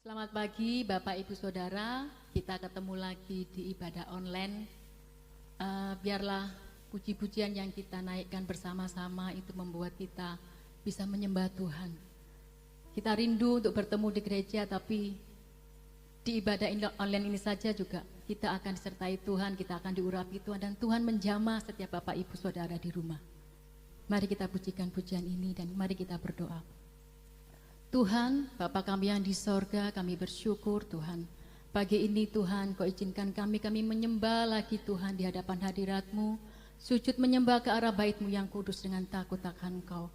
Selamat pagi Bapak Ibu Saudara, kita ketemu lagi di ibadah online. Biarlah puji-pujian yang kita naikkan bersama-sama itu membuat kita bisa menyembah Tuhan. Kita rindu untuk bertemu di gereja, tapi di ibadah online ini saja juga kita akan disertai Tuhan, kita akan diurapi Tuhan, dan Tuhan menjamah setiap Bapak Ibu Saudara di rumah. Mari kita pujikan pujian ini dan mari kita berdoa. Tuhan, Bapa kami yang di sorga, kami bersyukur Tuhan. Pagi ini Tuhan, Kau izinkan kami menyembah lagi Tuhan di hadapan hadirat-Mu, sujud menyembah ke arah bait-Mu yang kudus dengan takut akan Kau.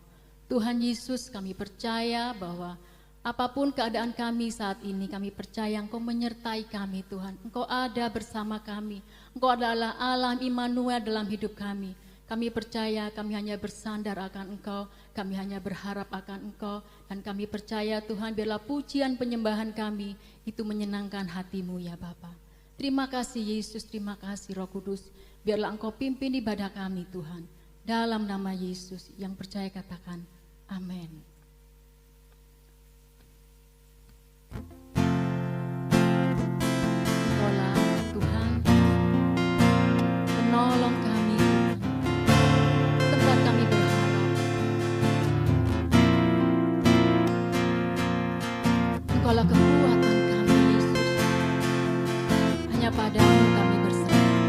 Tuhan Yesus, kami percaya bahwa apapun keadaan kami saat ini, kami percaya Engkau menyertai kami Tuhan. Engkau ada bersama kami, Engkau adalah Allah Immanuel dalam hidup kami. Kami percaya, kami hanya bersandar akan Engkau, kami hanya berharap akan Engkau, dan kami percaya Tuhan, biarlah pujian penyembahan kami itu menyenangkan hati-Mu ya Bapa. Terima kasih Yesus, terima kasih Roh Kudus, biarlah Engkau pimpin ibadah kami Tuhan. Dalam nama Yesus, yang percaya katakan amin. Engkaulah Tuhan, penolong kami. Engkaulah kekuatan kami Yesus, hanya padamu kami berserah.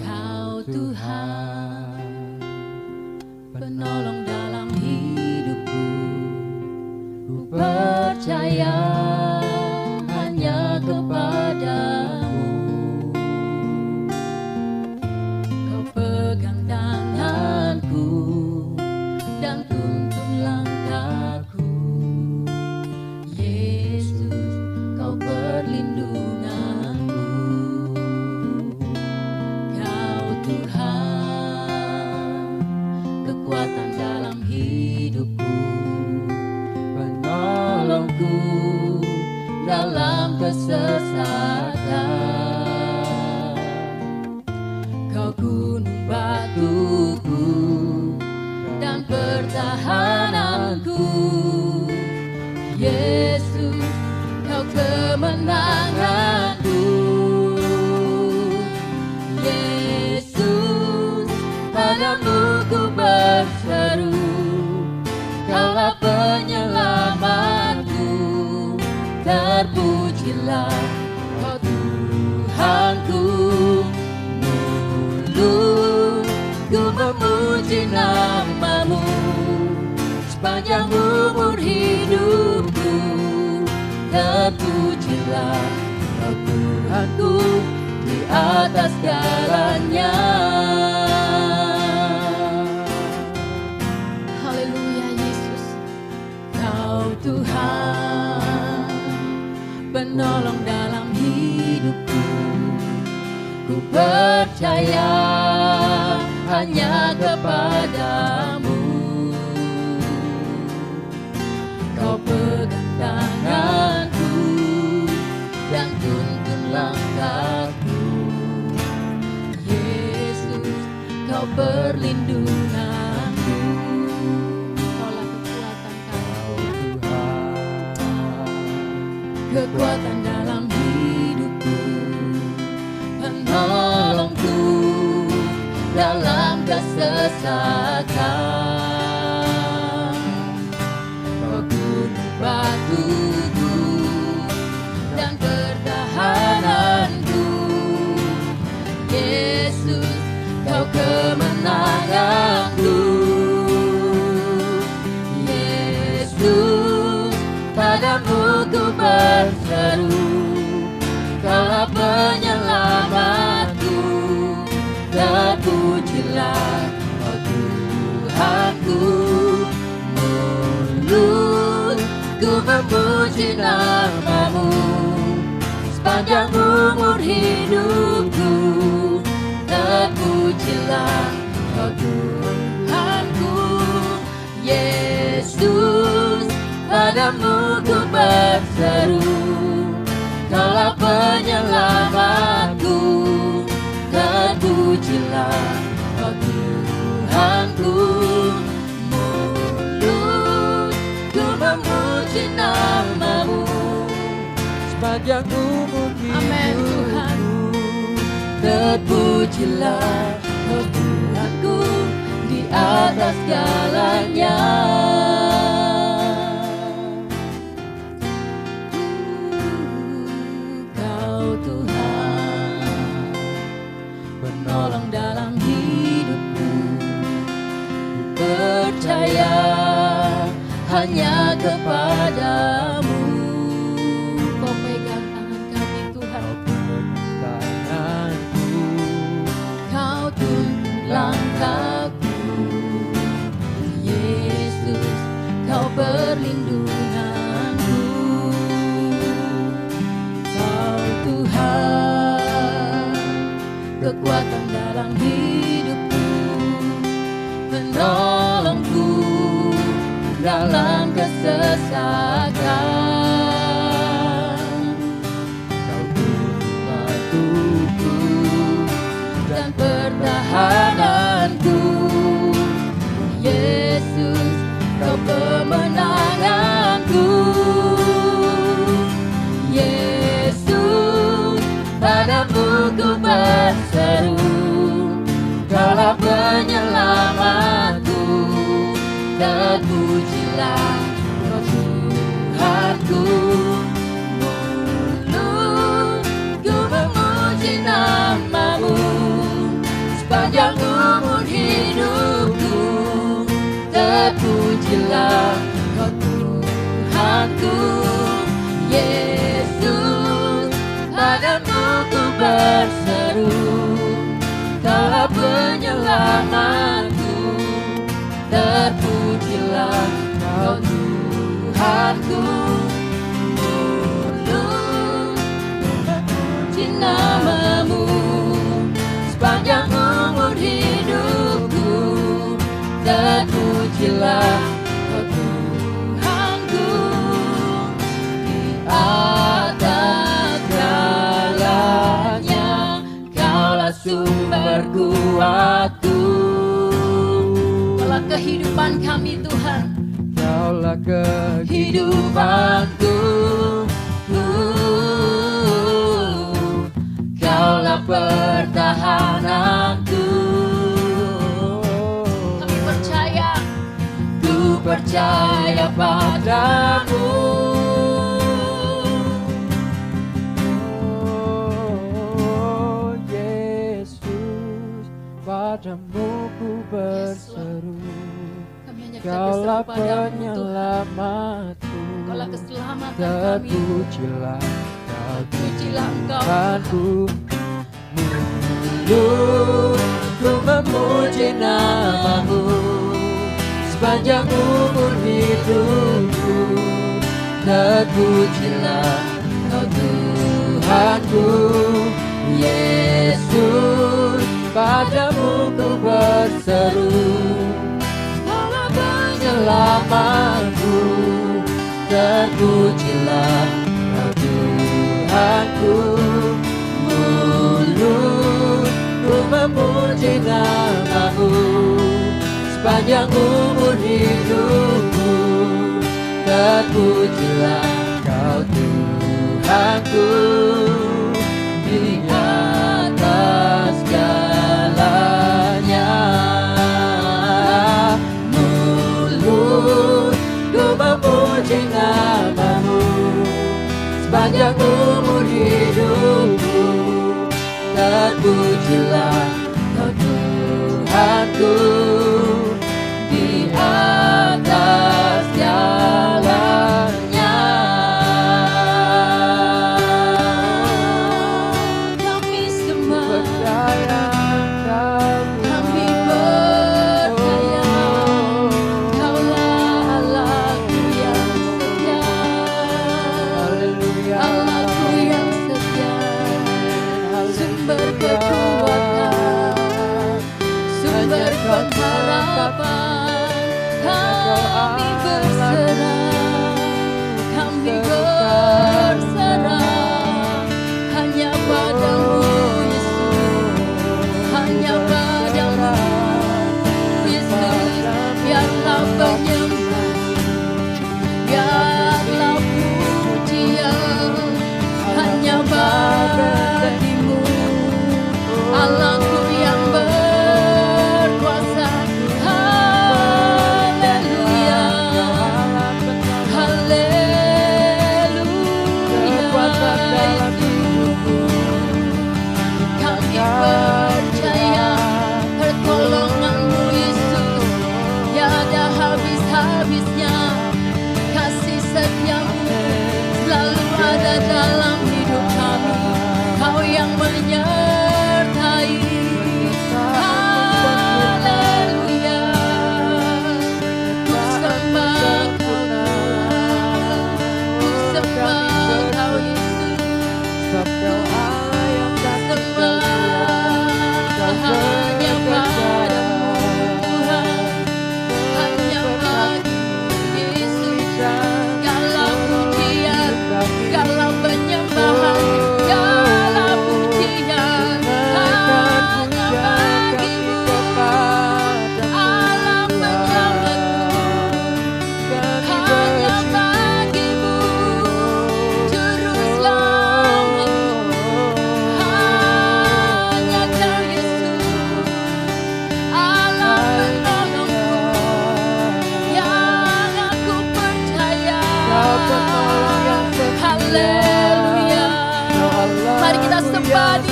Kau Tuhan, penolong dalam hidupku, ku percaya hanya kepadamu. Dalam kesesatan, Kau gunung batuku dan pertahananku. Yesus, Kau kemenanganku. Yesus, padamu ku berseru, Kaulah penyelamatku. Terpujilah Kau Tuhanku, mulut ku memuji nama-Mu sepanjang umur hidupku. Terpujilah Kau Tuhanku di atas segalanya. Haleluya Yesus, Kau Tuhan, penolong dalam hidupku, ku percaya hanya kepadamu. Kau pegang tanganku dan tuntun langkahku. Yesus, Kau perlindunganku. Kaulah kekuatan kekuatan dalam hidupku, penolongku dalam kesesatan. Kau gunung batuku dan pertahananku. Yesus, Kau kemenanganku. Yesus, padamu ku berseru, Kaulah penyelamatku. Terpujilah Kau Tuhanku, mulut ku memuji nama-Mu sepanjang umur hidupku. Terpujilah Kau Tuhanku. Yesus, padamu ku berseru, Kaulah penyelamatku. Terpujilah Kau Tuhanku, mulutku memuji nama-Mu. Sepanjang umur Amin Tuhan. hidupku, Terpujilah Kau Tuhanku di atas segalanya. Kau Tuhan penolong dalam hidupku. Percaya hanya kepadamu. Kau pegang tangan kami Tuhan. tanganku, Kau tuntun langkahku, Yesus, Kau perlindunganku. Kau Tuhan, kekuatan dalam hidupku, penolongku dalam kesesakan. Kau pembantuku Dan pertahananku, Yesus, Kau pemenanganku. Yesus, padamu ku berseru, Kaulah penyelamatku. Terpujilah Kau Tuhanku, mulutku memuji nama-Mu. Sepanjang umur hidupku, terpujilah Kau Tuhanku. Yesus, padamu ku berseru, Kaulah penyelamatku. Terpujilah Kau Tuhanku, mulutku memuji nama-Mu. Sepanjang umur hidupku, terpujilah Kau Tuhanku. Di atas segalanya, Kaulah sumber kuatku. Kaulah kehidupan kami Tuhan, Kaulah kehidupanku. Kaulah pertahananku. Kami percaya, ku percaya padamu. Oh Yesus, padamu ku berseru. Kami hanya bisa Kaulah berseru padamu Tuhan. penyelamatku. Kaulah keselamatan kami. Terpujilah Kau Pujilah Engkau. Tuhanku, mulutku memuji nama-Mu. Sepanjang umur hidupku, terpujilah Kau Tuhanku. Yesus, padamu ku berseru. Kaulah Penyelamatku, terpujilah Kau Tuhanku. Mulutku memuji nama-Mu. Sepanjang umur hidupku, terpujilah Kau Tuhanku. Di atas segalanya, mulutku memuji nama-Mu. Sepanjang umur hidupku, terpujilah Kau Tuhanku. Di atas segalanya, kami semua percaya kami percaya Kaulah Allahku yang setia, Haleluya. Allahku yang setia, sumber kekuatan, sumber pengharapan. Kami berserah, kami berserah hanya padamu Yesus, hanya padamu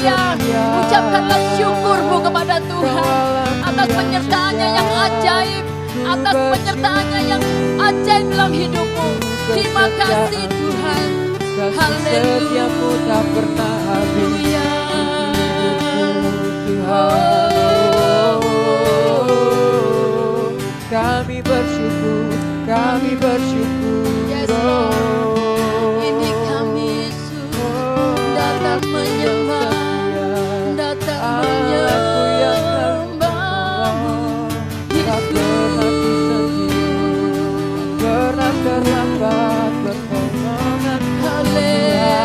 haleluya. Ucapkanlah syukurmu kepada Tuhan atas penyertaannya yang ajaib, atas penyertaannya yang ajaib dalam hidupmu. Terima kasih Tuhan. Haleluya. Tak pernah habis. Kami bersyukur, kami bersyukur. Yes, Lord. Ini kami Yesus datang menyembah, datang menyembah-Mu. Yesus pernah terlambat pertolongan. Haleluya,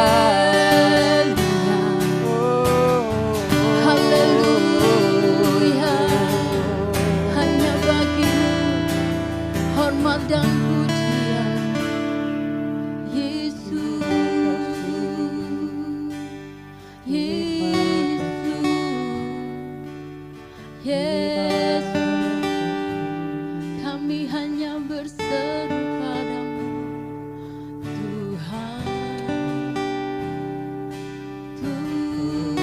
haleluya. Hanya bagi-Mu hormat dan pujian, Yesus, Yesus, Yesus. Kami hanya berseru padamu, Tuhan, Tuhan.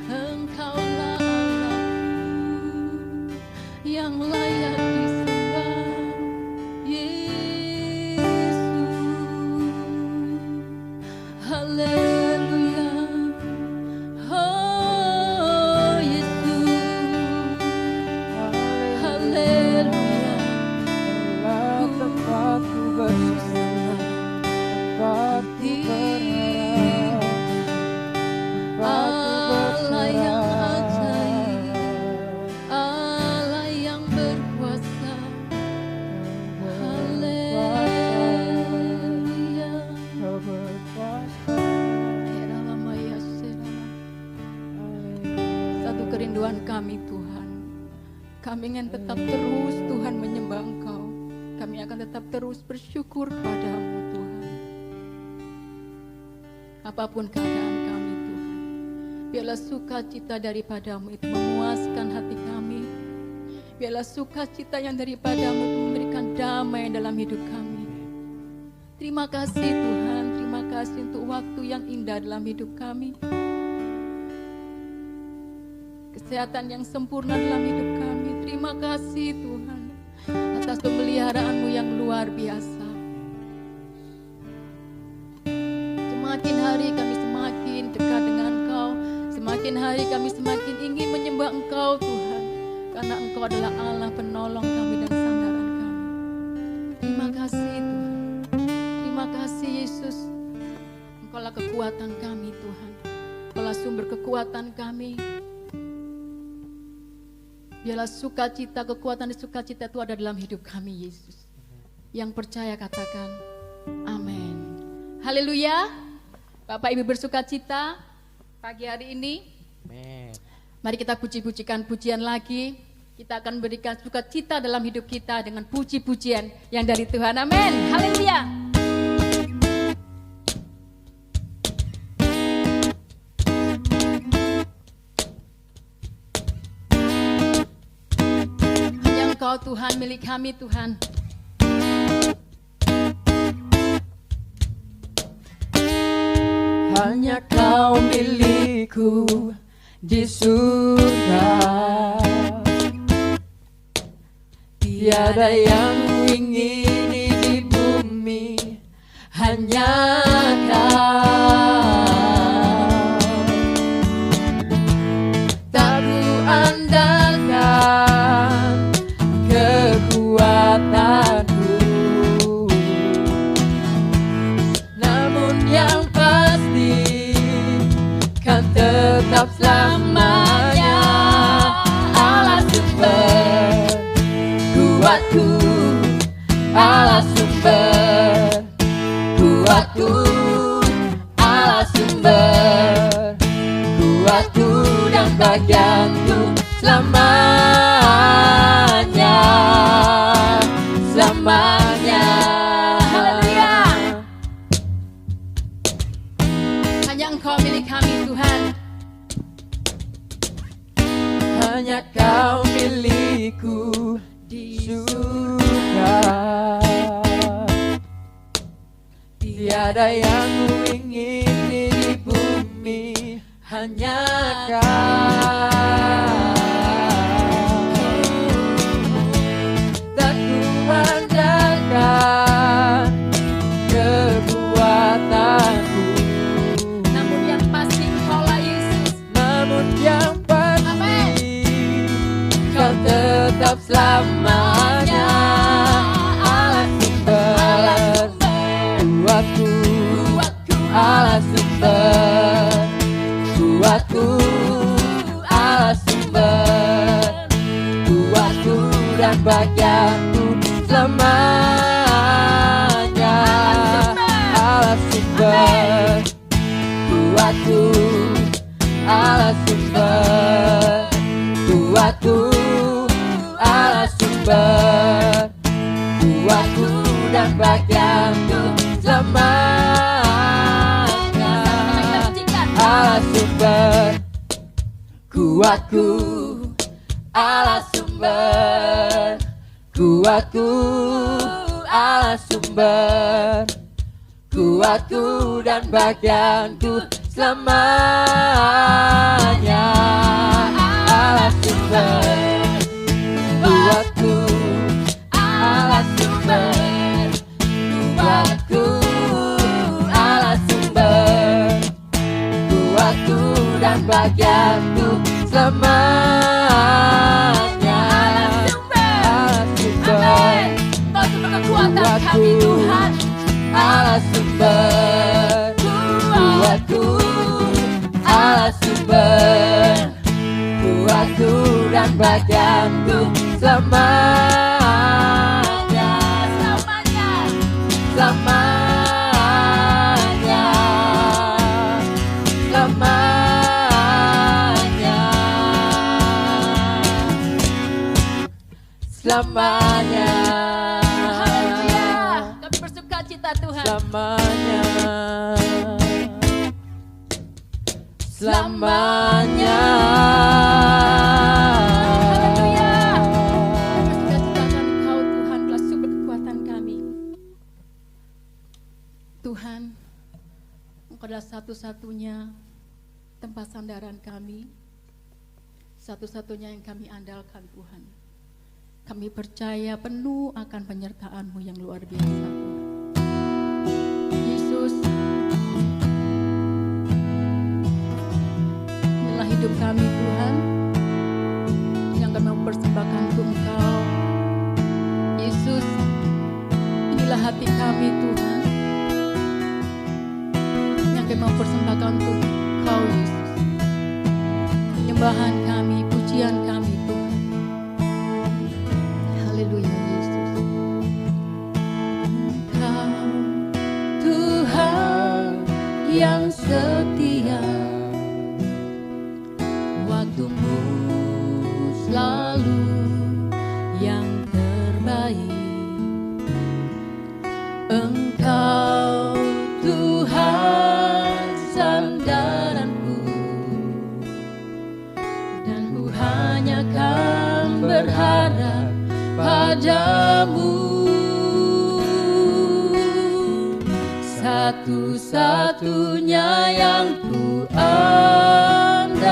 Engkaulah Allah yang layak disembah, Yesus. Haleluya, oh Yesus. Haleluya, Tempatku bersujud, tempatku berharap, Allah yang ajaib, Allah yang berkuasa. Haleluya. Kau berkuasa. 1 kerinduan kami Tuhan, kami ingin tetap terus Tuhan menyembah Engkau. Kami akan tetap terus bersyukur padamu Tuhan. Apapun keadaan kami Tuhan, biarlah sukacita daripadamu itu memuaskan hati kami. Biarlah sukacita yang daripadamu itu memberikan damai dalam hidup kami. Terima kasih Tuhan, terima kasih untuk waktu yang indah dalam hidup kami. Kesehatan yang sempurna dalam hidup kami. Terima kasih Tuhan atas pemeliharaan-Mu yang luar biasa. Semakin hari kami semakin dekat dengan Engkau, semakin hari kami semakin ingin menyembah Engkau Tuhan, karena Engkau adalah Allah penolong kami dan sandaran kami. Terima kasih Tuhan, terima kasih Yesus. Engkaulah kekuatan kami Tuhan, Engkaulah sumber kekuatan kami. Biarlah sukacita, kekuatan dan sukacita itu ada dalam hidup kami Yesus. Yang percaya katakan amin. Haleluya. Bapak Ibu bersukacita pagi hari ini. Amin. Mari kita puji-pujikan pujian lagi. Kita akan berikan sukacita dalam hidup kita dengan puji-pujian yang dari Tuhan. Amin. Haleluya. Engkau Tuhan, milik kami Tuhan. Hanya Kau milikku di surga, tiada yang ingini di bumi, hanya Kau. Tak ku andalkan kekuatanku, namun yang pasti kan tetap selamanya Allah sumber kuatku, Allah sumber kuatku, Allah sumber kuatku dan bagianku selamanya, selamanya. Haleluya. Hanya Engkau milik kami Tuhan. Hanya Kau milikku di surga, tiada yang ku ingini di hanya Kau. Tak kuandalkan kekuatanku, namun yang pasti Engkaulah Yesus. namun yang pasti Kau tetap selamanya. Allah sumber kuatku, Allah sumber kuatku, Allah sumber kuatku dan bagianku selamanya. Allah sumber kuatku, Allah sumber kuatku, Allah sumber kuatku dan bagianku selamanya. Allah sumber kuatku, Allah sumber kuatku, Allah sumber kuatku dan bagianku selamanya. Allah sumber kuatku, Allah sumber kuatku, Allah sumber kuatku dan bagianku selamanya. Allah sumber Kau sumber kekuatan kami Tuhan. Allah sumber kuatku, Allah sumber kuatku dan bagianku selamanya. Selamanya, selamanya, selamanya. Haleluya. Kami bersuka cita Tuhan. Selamanya, selamanya. Haleluya. Bersuka cita kami Kau Tuhan telah sumber kekuatan kami. Tuhan, Engkau adalah satu-satunya tempat sandaran kami, satu-satunya yang kami andalkan Tuhan. Kami percaya penuh akan penyertaan-Mu yang luar biasa Tuhan. Yesus, inilah hidup kami Tuhan, yang kami mempersembahkan untuk Engkau. Yesus, inilah hati kami Tuhan, yang kami mempersembahkan untuk Engkau Yesus. Penyembahan kami, pujian kami Tuhan. Haleluya Yesus. Engkau Tuhan yang setia, waktu-Mu selalu yang terbaik. Engkau Tuhan sandaranku, dan ku hanya kan berharap padamu. Satu-satunya yang ku andalkan,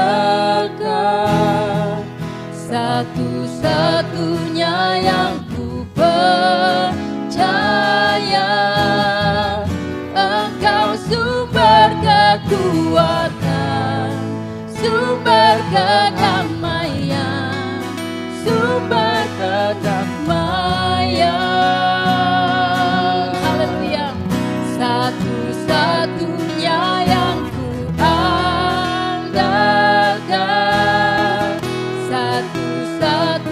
satu-satunya yang ku percaya. Engkau sumber kekuatan, sumber kedamaian, sumber kedamaian. Haleluya. Satu-satunya yang ku andalkan, satu-satunya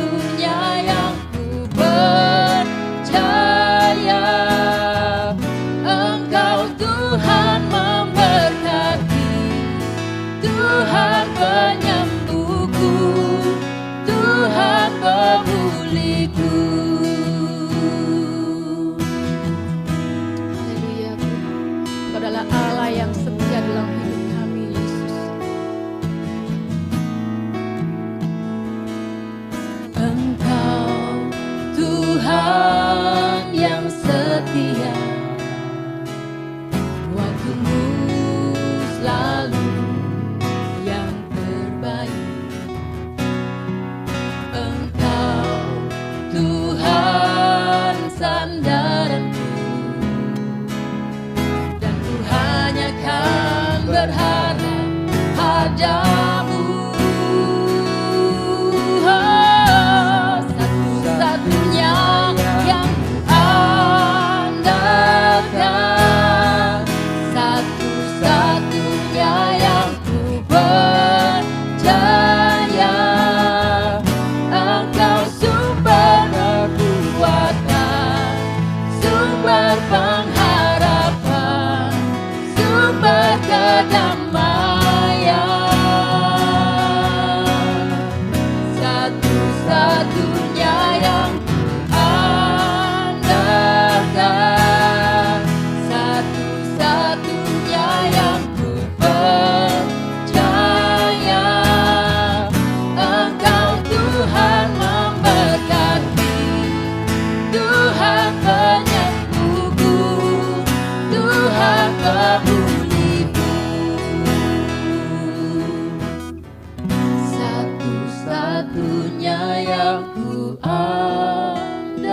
andalkan.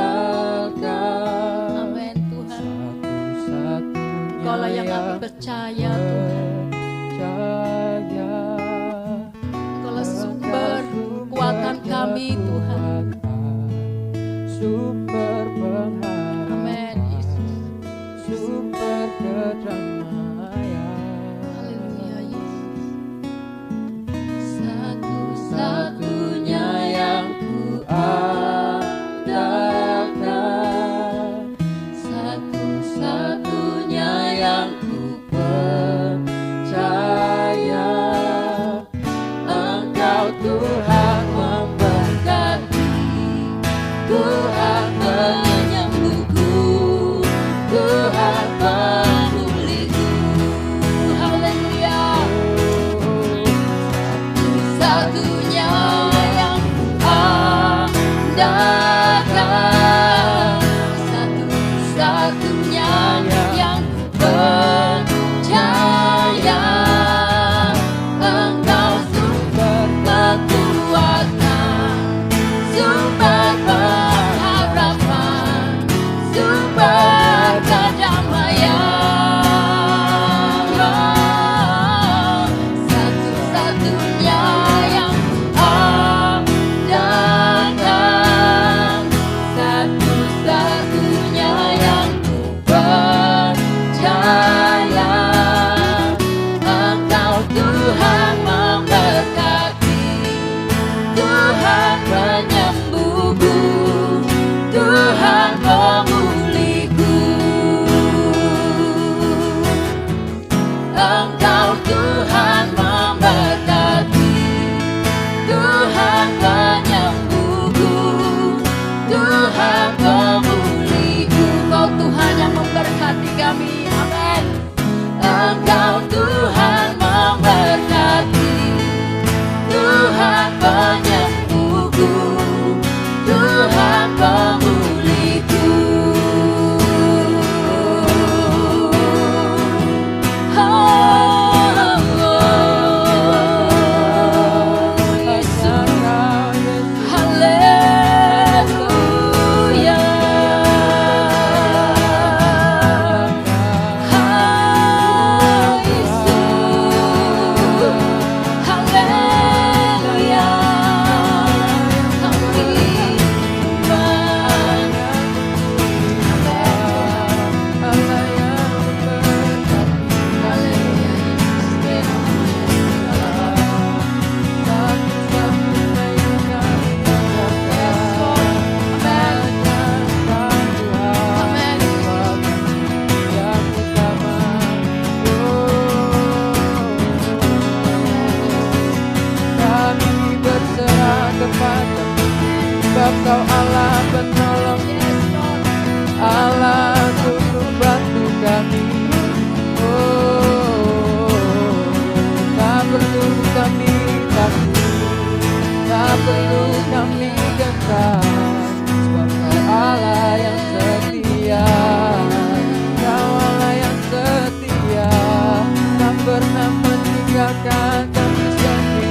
Amin Tuhan. Satu-satunya Kaulah yang kami percaya Tuhan. percaya. Kaulah sumber kekuatan kami Tuhan. Sumber pengharapan, Amin Yesus. sumber kedamaian. Haleluya Yesus. Satu-satunya yang ku Andalkan, satu-satunya yang ku percaya. Engkau Tuhan memberkati, Tuhan penyembuhku, Tuhan pemulihku. Haleluya. Satu-satunya yang ku andalkan, satu-satunya yang ku percaya. Engkau sumber kekuatan, sumber pengharapan, sumber kedamaian. Satu-satunya yang ku andalkan, satu-satunya yang ku percaya. Engkau Tuhan memberkati, Tuhan penyembuhku, Tuhan pemulihku. Engkau Tuhan memberkati, Tuhan penyembuhku, Tuhan pemulihku. Kau Tuhan yang memberkati kami, amin. Engkau Tuhan memberkati, Tuhan penyembuhku, Tuhan pemulihku. Yesus, haleluya. Sebab Kau Allah penolong, Allah untuk bantu kami. Tak perlu kami takut, tak perlu kami gentar. Sebab Kau Allah yang setia, Kau Allah yang setia, tak pernah meninggalkan kami sendiri.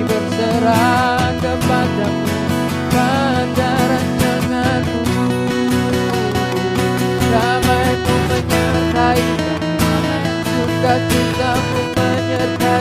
Berserah kepadamu pada rancanganmu, damai-Mu menyertai kami, sukacitamu menyertai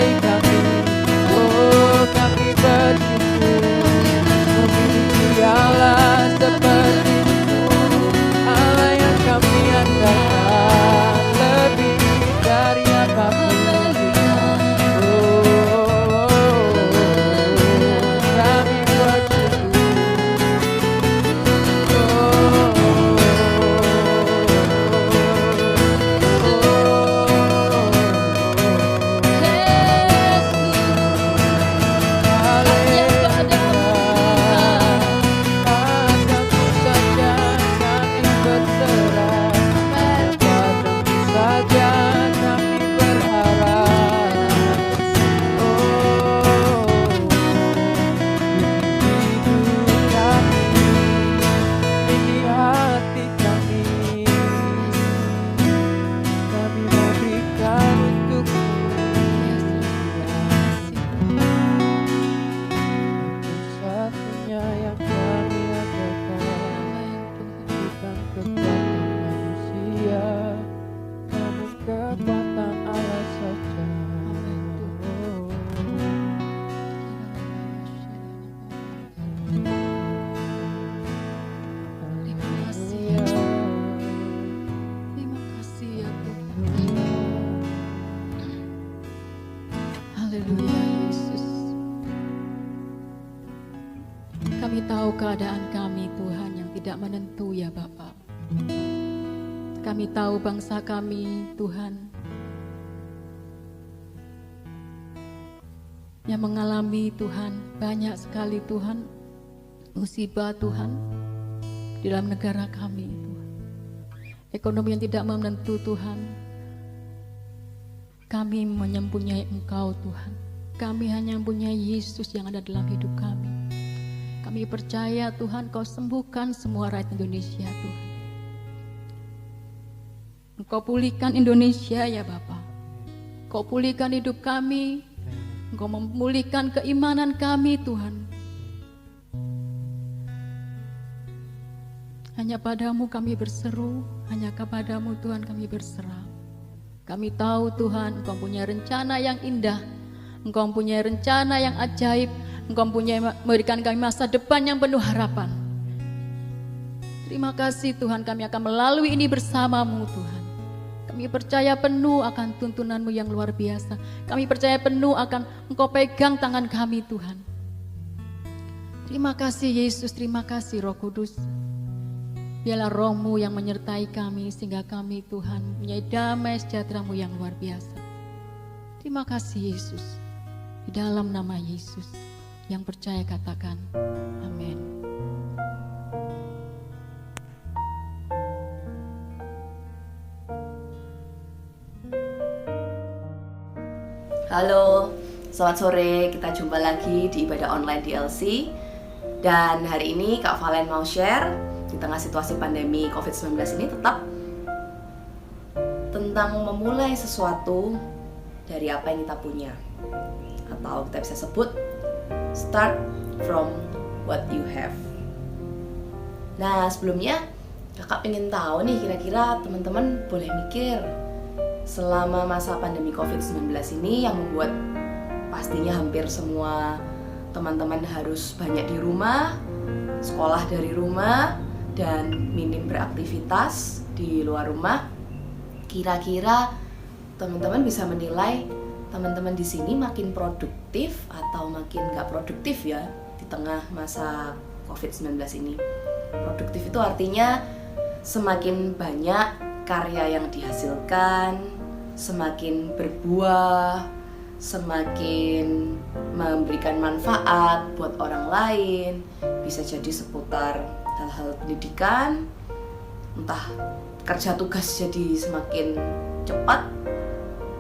Haleluya Yesus. Kami tahu keadaan kami Tuhan yang tidak menentu ya Bapa. Kami tahu bangsa kami Tuhan yang mengalami Tuhan banyak sekali Tuhan musibah Tuhan di dalam negara kami Tuhan. Ekonomi yang tidak menentu Tuhan. Kami mempunyai Engkau Tuhan. Kami hanya mempunyai Yesus yang ada dalam hidup kami. Kami percaya Tuhan Kau sembuhkan semua rakyat Indonesia Tuhan. Engkau pulihkan Indonesia ya Bapa. Engkau pulihkan hidup kami. Engkau memulihkan keimanan kami Tuhan. Hanya padamu kami berseru. Hanya kepadamu Tuhan kami berserah. Kami tahu Tuhan Engkau punya rencana yang indah. Engkau punya rencana yang ajaib. Engkau punya memberikan kami masa depan yang penuh harapan. Terima kasih Tuhan, kami akan melalui ini bersamamu Tuhan. Kami percaya penuh akan tuntunanmu yang luar biasa. Kami percaya penuh akan Engkau pegang tangan kami Tuhan. Terima kasih Yesus, terima kasih Roh Kudus. Biarlah roh-Mu yang menyertai kami sehingga kami Tuhan punya damai sejahtera-Mu yang luar biasa. Terima kasih Yesus. Di dalam nama Yesus yang percaya katakan amin. Halo, selamat sore. Kita jumpa lagi di ibadah online DLC. Dan hari ini Kak Valen mau share di tengah situasi pandemi COVID-19 ini tetap tentang memulai sesuatu dari apa yang kita punya. Atau kita bisa sebut start from what you have. Nah, sebelumnya Kakak pengen tahu nih, kira-kira teman-teman boleh mikir selama masa pandemi COVID-19 ini yang membuat pastinya hampir semua teman-teman harus banyak di rumah, sekolah dari rumah, dan minim beraktivitas di luar rumah. Kira-kira teman-teman bisa menilai teman-teman di sini makin produktif atau makin gak produktif ya di tengah masa COVID-19 ini. Produktif itu artinya semakin banyak karya yang dihasilkan, semakin berbuah, semakin memberikan manfaat buat orang lain. Bisa jadi seputar hal-hal pendidikan, entah kerja tugas jadi semakin cepat,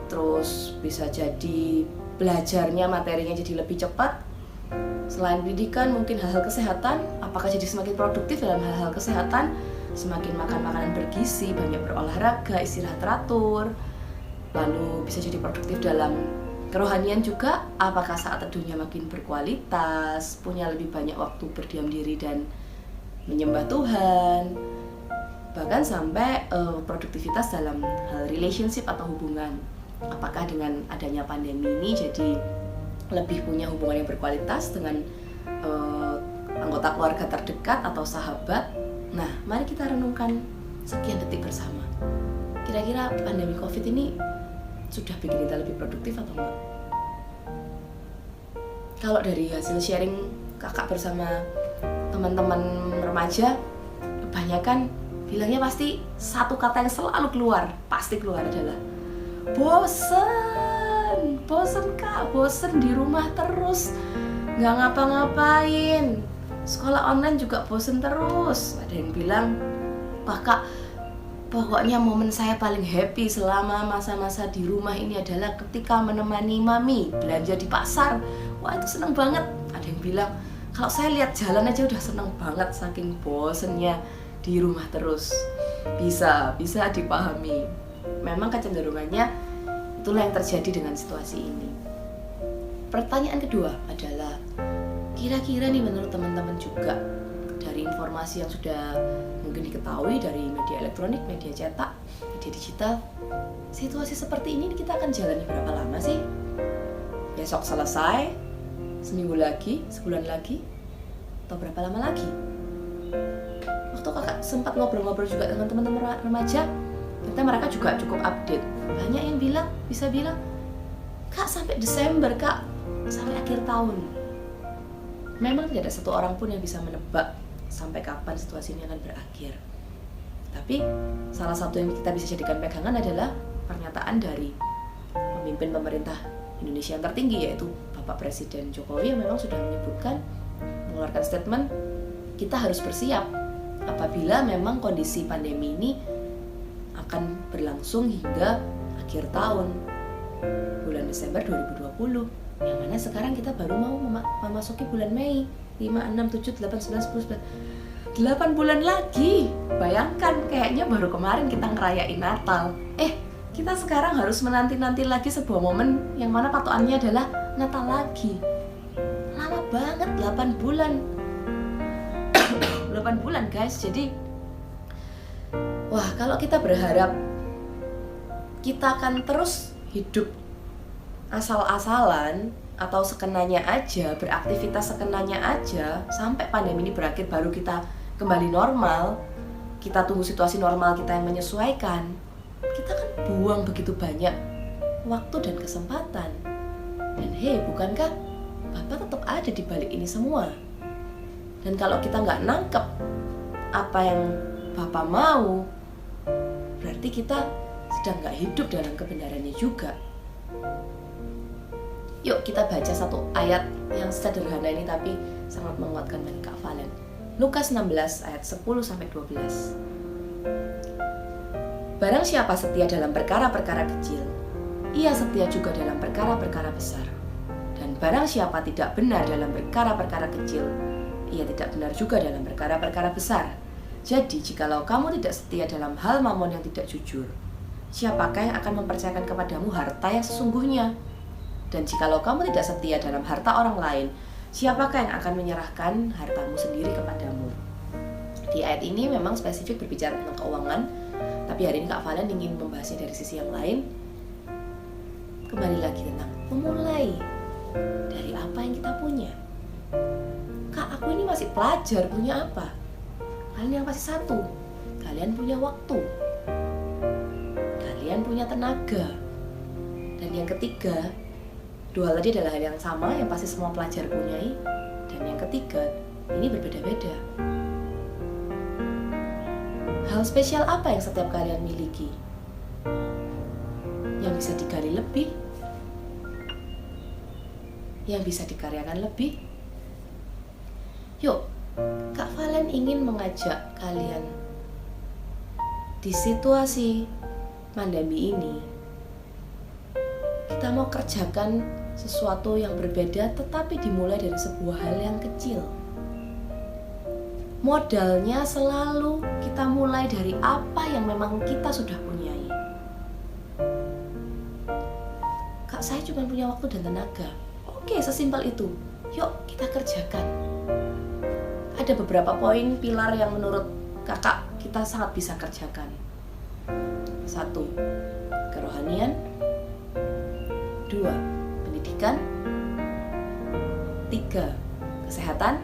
terus bisa jadi belajarnya, materinya jadi lebih cepat. Selain pendidikan, mungkin hal-hal kesehatan, apakah jadi semakin produktif dalam hal-hal kesehatan, semakin makan makanan bergizi, banyak berolahraga, istirahat teratur. Lalu bisa jadi produktif dalam kerohanian juga, apakah saat teduhnya makin berkualitas, punya lebih banyak waktu berdiam diri dan menyembah Tuhan. Bahkan sampai produktivitas dalam hal relationship atau hubungan. Apakah dengan adanya pandemi ini jadi lebih punya hubungan yang berkualitas dengan anggota keluarga terdekat atau sahabat. Nah, mari kita renungkan sekian detik bersama. Kira-kira pandemi COVID ini sudah bikin kita lebih produktif atau enggak? Kalau dari hasil sharing kakak bersama teman-teman remaja, kebanyakan bilangnya pasti satu kata yang selalu pasti keluar adalah bosen kak, bosen di rumah terus, nggak ngapa-ngapain, sekolah online juga bosen terus. Ada yang bilang, wah kak, pokoknya momen saya paling happy selama masa-masa di rumah ini adalah ketika menemani mami belanja di pasar. Wah itu seneng banget. Ada yang bilang, kalau saya lihat jalan aja udah seneng banget saking bosennya di rumah terus. Bisa dipahami. Memang kecenderungannya itulah yang terjadi dengan situasi ini. Pertanyaan kedua adalah, kira-kira nih menurut teman-teman juga dari informasi yang sudah mungkin diketahui dari media elektronik, media cetak, media digital, situasi seperti ini kita akan jalani berapa lama sih? Besok selesai, seminggu lagi, sebulan lagi, atau berapa lama lagi? Waktu kakak sempat ngobrol-ngobrol juga dengan teman-teman remaja, ternyata mereka juga cukup update. Banyak yang bisa bilang Kak, sampai Desember, Kak, sampai akhir tahun. Memang tidak ada satu orang pun yang bisa menebak sampai kapan situasi ini akan berakhir. Tapi salah satu yang kita bisa jadikan pegangan adalah pernyataan dari pemimpin pemerintah Indonesia yang tertinggi, yaitu Bapak Presiden Jokowi, yang memang sudah menyebutkan, mengeluarkan statement, kita harus bersiap apabila memang kondisi pandemi ini akan berlangsung hingga akhir tahun, bulan Desember 2020, yang mana sekarang kita baru mau memasuki bulan Mei. 5, 6, 7, 8, 9, 10, 11 8 bulan lagi. Bayangkan, kayaknya baru kemarin kita ngerayain Natal. Kita sekarang harus menanti-nanti lagi sebuah momen yang mana patokannya adalah Natal lagi. Lama banget, 8 bulan 8 bulan guys. Jadi wah, kalau kita berharap kita akan terus hidup asal-asalan atau sekenanya aja, beraktivitas sekenanya aja sampai pandemi ini berakhir baru kita kembali normal, kita tunggu situasi normal kita yang menyesuaikan, kita kan buang begitu banyak waktu dan kesempatan. Dan bukankah Bapak tetap ada di balik ini semua? Dan kalau kita nggak nangkep apa yang Bapak mau, berarti kita sedang nggak hidup dalam kebenarannya juga. Yuk kita baca satu ayat yang sederhana ini tapi sangat menguatkan bagi Kak Valen. Lukas 16 ayat 10-12. Barang siapa setia dalam perkara-perkara kecil, ia setia juga dalam perkara-perkara besar. Dan barang siapa tidak benar dalam perkara-perkara kecil, ia tidak benar juga dalam perkara-perkara besar. Jadi jikalau kamu tidak setia dalam hal mamon yang tidak jujur, siapakah yang akan mempercayakan kepadamu harta yang sesungguhnya? Dan jikalau kamu tidak setia dalam harta orang lain, siapakah yang akan menyerahkan hartamu sendiri kepadamu? Di ayat ini memang spesifik berbicara tentang keuangan, tapi hari ini Kak Valen ingin membahasnya dari sisi yang lain. Kembali lagi tentang memulai dari apa yang kita punya. Kak, aku ini masih pelajar, punya apa? Kalian yang pasti satu, kalian punya waktu, kalian punya tenaga. Dan yang ketiga, dua hal tadi adalah hal yang sama yang pasti semua pelajar punyai. Dan yang ketiga, ini berbeda-beda. Hal spesial apa yang setiap kalian miliki? Yang bisa digali lebih? Yang bisa dikaryakan lebih? Yuk, Kak Valen ingin mengajak kalian di situasi pandemi ini, kita mau kerjakan sesuatu yang berbeda tetapi dimulai dari sebuah hal yang kecil. Modalnya selalu kita mulai dari apa yang memang kita sudah punyai. Kak, saya cuma punya waktu dan tenaga. Oke, sesimpel itu. Yuk kita kerjakan. Ada beberapa poin pilar yang menurut kakak kita sangat bisa kerjakan. 1. Kerohanian. 2. Pendidikan. 3. Kesehatan.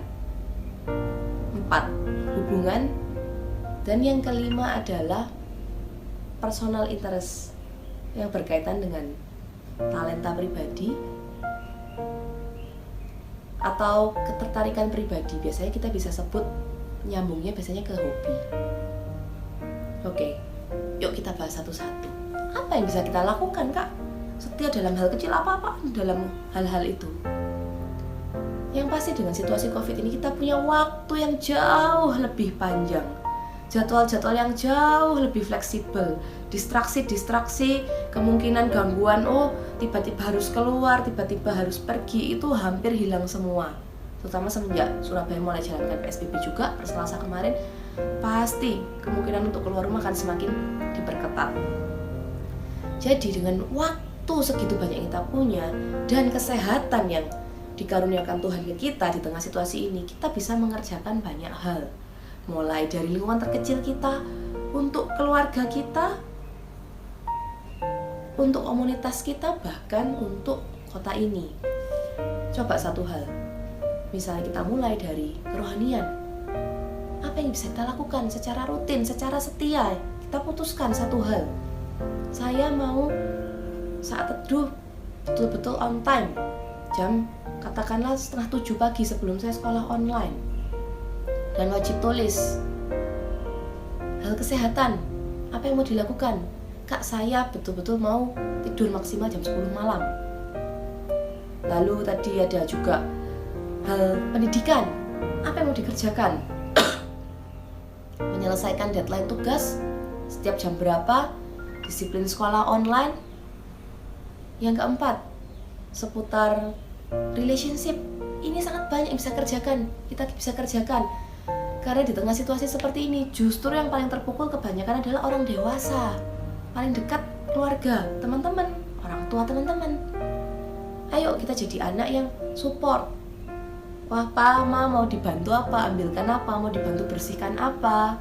4. Hubungan. Dan yang kelima adalah personal interest yang berkaitan dengan talenta pribadi atau ketertarikan pribadi. Biasanya kita bisa sebut nyambungnya biasanya ke hobi. Oke, yuk kita bahas satu-satu. Apa yang bisa kita lakukan, Kak? Setia dalam hal kecil apa-apa dalam hal-hal itu. Yang pasti dengan situasi COVID ini kita punya waktu yang jauh lebih panjang, jadwal-jadwal yang jauh lebih fleksibel, distraksi, kemungkinan gangguan, tiba-tiba harus keluar, tiba-tiba harus pergi, itu hampir hilang semua. Terutama semenjak Surabaya mulai jalankan PSBB juga per Selasa kemarin, pasti kemungkinan untuk keluar rumah akan semakin diperketat. Jadi dengan waktu segitu banyak yang kita punya dan kesehatan yang dikaruniakan Tuhan ke kita di tengah situasi ini, kita bisa mengerjakan banyak hal. Mulai dari lingkungan terkecil kita, untuk keluarga kita, untuk komunitas kita, bahkan untuk kota ini. Coba satu hal, misalnya kita mulai dari kerohanian. Apa yang bisa kita lakukan secara rutin, secara setia? Kita putuskan satu hal. Saya mau saat teduh betul-betul on time. Jam katakanlah 6:30 pagi sebelum saya sekolah online. Dan wajib tulis. Hal kesehatan, apa yang mau dilakukan? Kak, saya betul-betul mau tidur maksimal jam 10 malam. Lalu tadi ada juga hal pendidikan, apa yang mau dikerjakan? Menyelesaikan deadline tugas setiap jam berapa, disiplin sekolah online. Yang keempat, seputar relationship. Ini sangat banyak yang kita bisa kerjakan. Karena di tengah situasi seperti ini, justru yang paling terpukul kebanyakan adalah orang dewasa, paling dekat keluarga, teman-teman, orang tua teman-teman. Ayo kita jadi anak yang support. Wah, Pa, Ma, mau dibantu apa? Ambilkan apa? Mau dibantu bersihkan apa?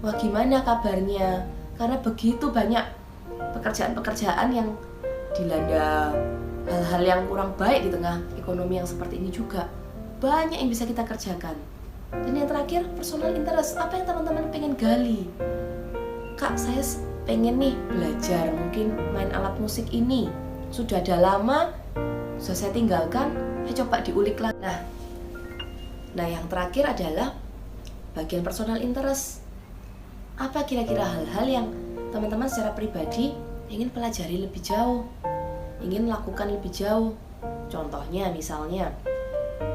Wah, gimana kabarnya? Karena begitu banyak pekerjaan-pekerjaan yang dilanda hal-hal yang kurang baik di tengah ekonomi yang seperti ini juga. Banyak yang bisa kita kerjakan. Dan yang terakhir, personal interest. Apa yang teman-teman pengen gali? Kak, saya pengen nih belajar mungkin main alat musik ini. Sudah ada lama, sudah saya tinggalkan, coba diulik lagi. Nah, yang terakhir adalah bagian personal interest. Apa kira-kira hal-hal yang teman-teman secara pribadi ingin pelajari lebih jauh, ingin lakukan lebih jauh? Contohnya misalnya,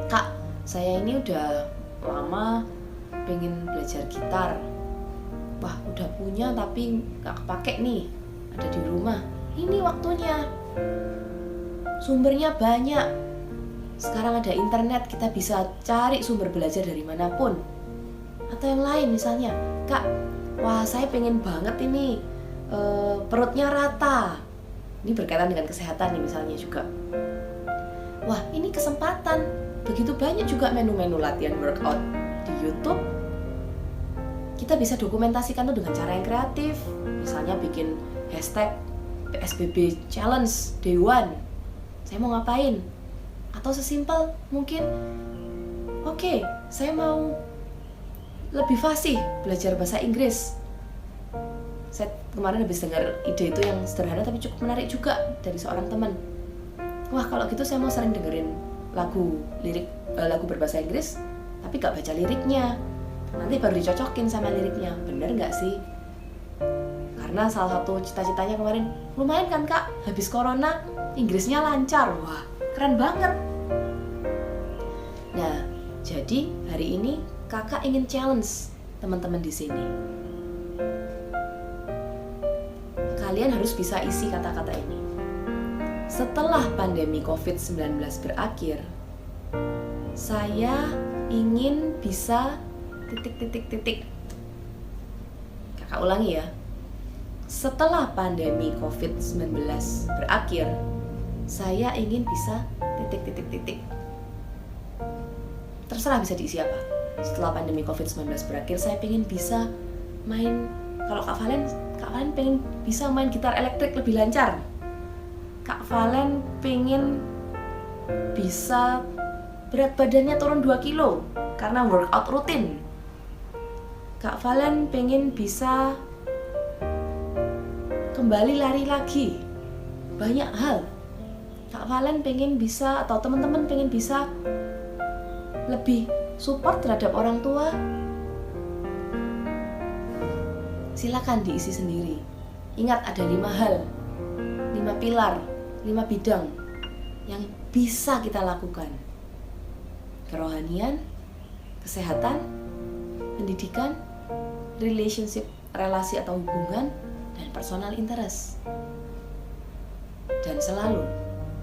Kak, saya ini udah lama pengen belajar gitar. Wah, udah punya tapi gak kepake nih, ada di rumah. Ini waktunya. Sumbernya banyak. Sekarang ada internet, kita bisa cari sumber belajar dari manapun. Atau yang lain misalnya, Kak, wah saya pengen banget ini perutnya rata. Ini berkaitan dengan kesehatan nih misalnya juga. Wah, ini kesempatan. Begitu banyak juga menu-menu latihan workout di YouTube. Kita bisa dokumentasikan tuh dengan cara yang kreatif. Misalnya bikin hashtag PSBB Challenge Day 1. Saya mau ngapain? Atau sesimpel mungkin, oke, saya mau lebih fasih belajar bahasa Inggris. Saya kemarin habis dengar ide itu yang sederhana tapi cukup menarik juga dari seorang teman. Wah, kalau gitu saya mau sering dengerin lagu berbahasa Inggris tapi gak baca liriknya. Nanti baru dicocokin sama liriknya. Bener gak sih? Karena salah satu cita-citanya kemarin, lumayan kan Kak, habis corona Inggrisnya lancar. Wah, keren banget. Nah, jadi hari ini Kakak ingin challenge teman-teman di sini. Kalian harus bisa isi kata-kata ini. Setelah pandemi COVID-19 berakhir, saya ingin bisa ... Kakak ulangi ya. Setelah pandemi COVID-19 berakhir, saya ingin bisa ... Terserah bisa diisi apa. Setelah pandemi COVID-19 berakhir, saya ingin bisa main, kalau Kak Valen pengen bisa main gitar elektrik lebih lancar. Kak Valen pengen bisa berat badannya turun 2 kilo karena workout rutin. Kak Valen pengen bisa kembali lari lagi. Banyak hal. Kak Valen pengen bisa, atau teman-teman pengen bisa lebih support terhadap orang tua. Silakan diisi sendiri. Ingat ada 5 hal, 5 pilar, 5 bidang yang bisa kita lakukan. Kerohanian, kesehatan, pendidikan, relationship, relasi atau hubungan, dan personal interest. Dan selalu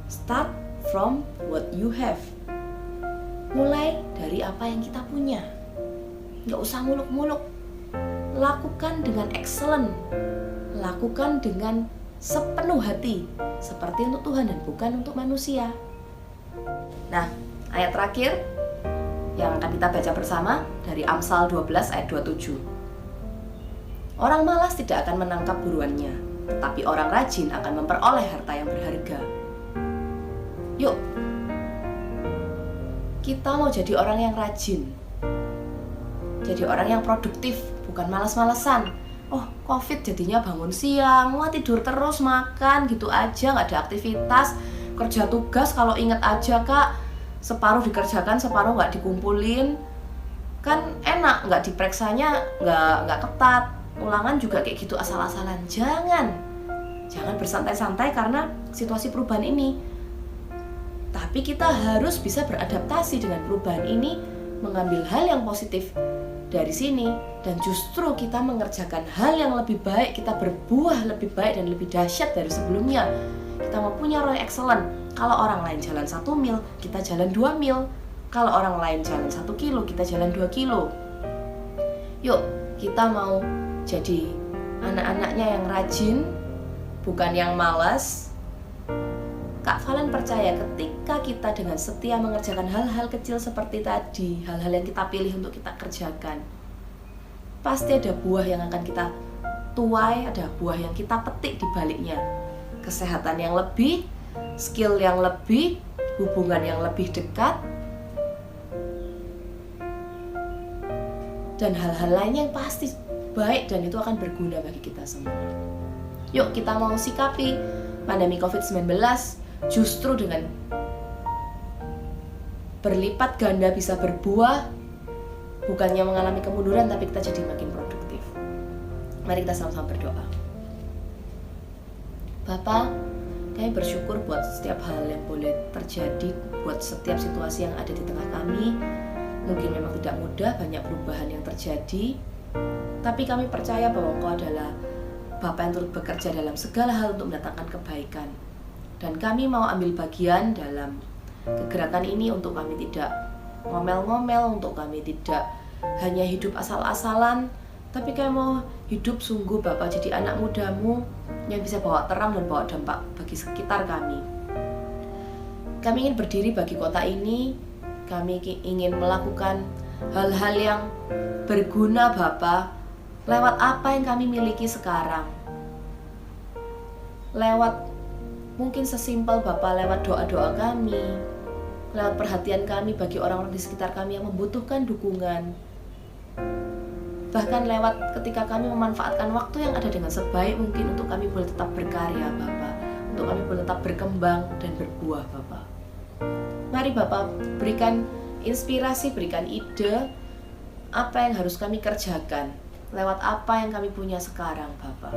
start from what you have. Mulai dari apa yang kita punya. Nggak usah muluk-muluk. Lakukan dengan excellent. Lakukan dengan sepenuh hati, seperti untuk Tuhan dan bukan untuk manusia. Nah, ayat terakhir yang akan kita baca bersama dari Amsal 12 ayat 27. Orang malas tidak akan menangkap buruannya, tetapi orang rajin akan memperoleh harta yang berharga. Yuk, kita mau jadi orang yang rajin, jadi orang yang produktif, bukan malas-malasan. oh COVID jadinya bangun siang, wah tidur terus, makan gitu aja, nggak ada aktivitas, kerja tugas kalau inget aja kak, separuh dikerjakan, separuh nggak dikumpulin, kan enak, nggak dipreksanya, nggak ketat, ulangan juga kayak gitu asal-asalan. Jangan bersantai-santai karena situasi perubahan ini. Tapi kita harus bisa beradaptasi dengan perubahan ini, mengambil hal yang positif dari sini, dan justru kita mengerjakan hal yang lebih baik, kita berbuah lebih baik dan lebih dahsyat dari sebelumnya. Kita mau punya role excellent. Kalau orang lain jalan 1 mil, kita jalan 2 mil. Kalau orang lain jalan 1 kilo, kita jalan 2 kilo. Yuk, kita mau jadi anak-anaknya yang rajin, bukan yang malas. Kak Valen percaya ketika kita dengan setia mengerjakan hal-hal kecil seperti tadi, hal-hal yang kita pilih untuk kita kerjakan, pasti ada buah yang akan kita tuai, ada buah yang kita petik di baliknya. Kesehatan yang lebih, skill yang lebih, hubungan yang lebih dekat, dan hal-hal lainnya yang pasti baik dan itu akan berguna bagi kita semua. Yuk kita mau sikapi pandemi COVID-19 justru dengan berlipat ganda bisa berbuah, bukannya mengalami kemunduran tapi kita jadi makin produktif. Mari kita sama-sama berdoa. Bapa, kami bersyukur buat setiap hal yang boleh terjadi, buat setiap situasi yang ada di tengah kami. Mungkin memang tidak mudah, banyak perubahan yang terjadi, tapi kami percaya bahwa Engkau adalah Bapa yang turut bekerja dalam segala hal untuk mendatangkan kebaikan. Dan kami mau ambil bagian dalam kegerakan ini untuk kami tidak ngomel-ngomel, untuk kami tidak hanya hidup asal-asalan, tapi kami mau hidup sungguh Bapa jadi anak mudamu yang bisa bawa terang dan bawa dampak bagi sekitar kami. Kami ingin berdiri bagi kota ini, kami ingin melakukan hal-hal yang berguna Bapa, lewat apa yang kami miliki sekarang. Lewat mungkin sesimpel Bapa, lewat doa-doa kami, lewat perhatian kami bagi orang-orang di sekitar kami yang membutuhkan dukungan. Bahkan lewat ketika kami memanfaatkan waktu yang ada dengan sebaik mungkin untuk kami boleh tetap berkarya Bapa, untuk kami boleh tetap berkembang dan berbuah Bapa. Mari Bapa berikan inspirasi, berikan ide apa yang harus kami kerjakan lewat apa yang kami punya sekarang Bapa.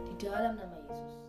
Di dalam nama Yesus.